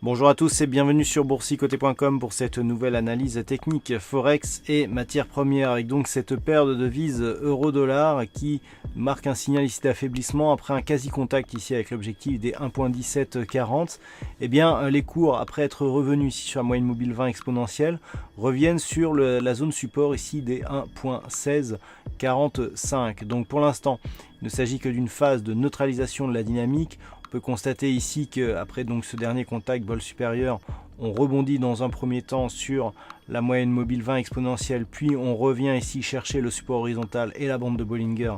Bonjour à tous et bienvenue sur boursicoté.com pour cette nouvelle analyse technique Forex et matières premières, avec donc cette paire de devises euro-dollar qui marque un signal ici d'affaiblissement après un quasi-contact ici avec l'objectif des 1.1740. Et bien les cours, après être revenus ici sur la moyenne mobile 20 exponentielle, reviennent sur la zone support ici des 1.1645. Donc pour l'instant, il ne s'agit que d'une phase de neutralisation de la dynamique. On peut constater ici qu'après ce dernier contact bol supérieur, on rebondit dans un premier temps sur la moyenne mobile 20 exponentielle, puis on revient ici chercher le support horizontal et la bande de Bollinger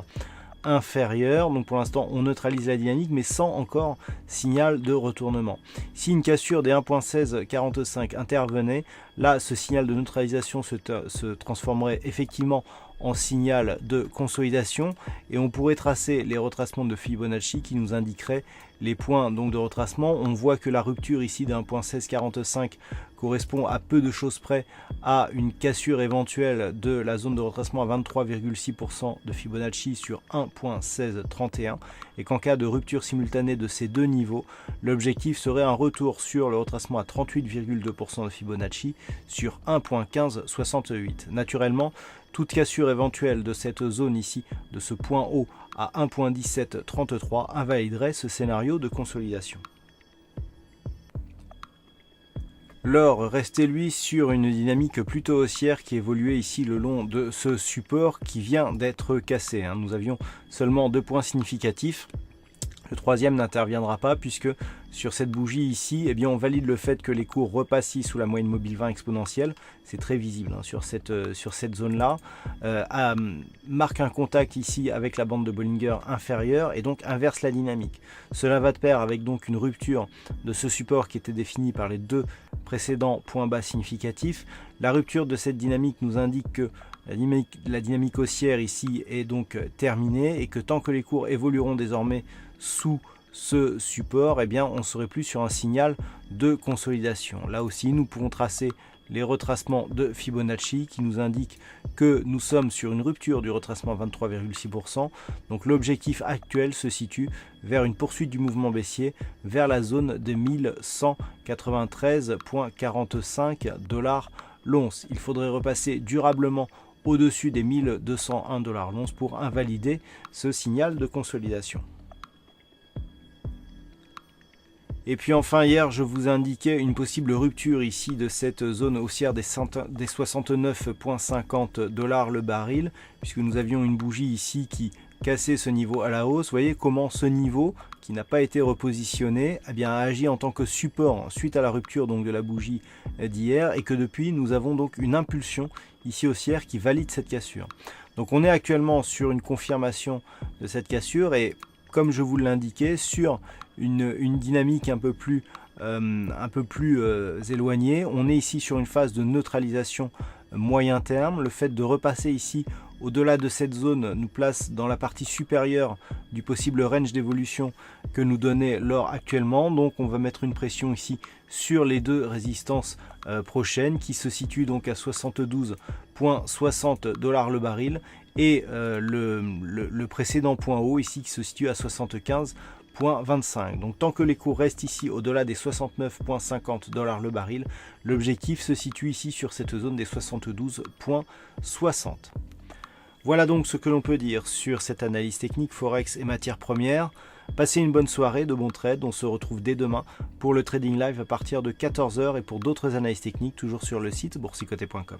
inférieure. Donc pour l'instant on neutralise la dynamique mais sans encore signal de retournement. Si une cassure des 1.1645 intervenait, là ce signal de neutralisation se transformerait effectivement en signal de consolidation et on pourrait tracer les retracements de Fibonacci qui nous indiqueraient les points donc de retracement. On voit que la rupture ici d'un 1.1645 correspond à peu de choses près à une cassure éventuelle de la zone de retracement à 23,6% de Fibonacci sur 1.1631 et qu'en cas de rupture simultanée de ces deux niveaux, l'objectif serait un retour sur le retracement à 38,2% de Fibonacci sur 1.1568. Naturellement, toute cassure éventuelle de cette zone ici, de ce point haut à 1.1733, invaliderait ce scénario de consolidation. L'or restait lui sur une dynamique plutôt haussière qui évoluait ici le long de ce support qui vient d'être cassé. Nous avions seulement deux points significatifs. Le troisième n'interviendra pas puisque sur cette bougie ici, eh bien, on valide le fait que les cours repassent sous la moyenne mobile 20 exponentielle. C'est très visible sur cette zone-là. Marque un contact ici avec la bande de Bollinger inférieure et donc inverse la dynamique. Cela va de pair avec donc une rupture de ce support qui était défini par les deux précédents points bas significatifs. La rupture de cette dynamique nous indique que la dynamique haussière ici est donc terminée et que tant que les cours évolueront désormais sous ce support, eh bien, on ne serait plus sur un signal de consolidation. Là aussi, nous pouvons tracer les retracements de Fibonacci qui nous indiquent que nous sommes sur une rupture du retracement à 23,6%. Donc l'objectif actuel se situe vers une poursuite du mouvement baissier vers la zone de 1193,45 $ l'once. Il faudrait repasser durablement au-dessus des 1201 $ l'once pour invalider ce signal de consolidation. Et puis enfin hier je vous indiquais une possible rupture ici de cette zone haussière des 69,50 $ le baril, puisque nous avions une bougie ici qui cassait ce niveau à la hausse. Vous voyez comment ce niveau qui n'a pas été repositionné a agi en tant que support suite à la rupture donc de la bougie d'hier et que depuis nous avons donc une impulsion ici haussière qui valide cette cassure. Donc on est actuellement sur une confirmation de cette cassure et comme je vous l'indiquais, sur une dynamique un peu plus éloignée. On est ici sur une phase de neutralisation moyen terme. Le fait de repasser ici au-delà de cette zone nous place dans la partie supérieure du possible range d'évolution que nous donnait l'or actuellement. Donc on va mettre une pression ici sur les deux résistances prochaines qui se situent donc à 72,60 $ le baril et le précédent point haut ici qui se situe à 75,25. Donc tant que les cours restent ici au-delà des 69,50 $ le baril, l'objectif se situe ici sur cette zone des 72,60. Voilà donc ce que l'on peut dire sur cette analyse technique Forex et matières premières. Passez une bonne soirée, de bons trades. On se retrouve dès demain pour le trading live à partir de 14 h et pour d'autres analyses techniques toujours sur le site boursicoté.com.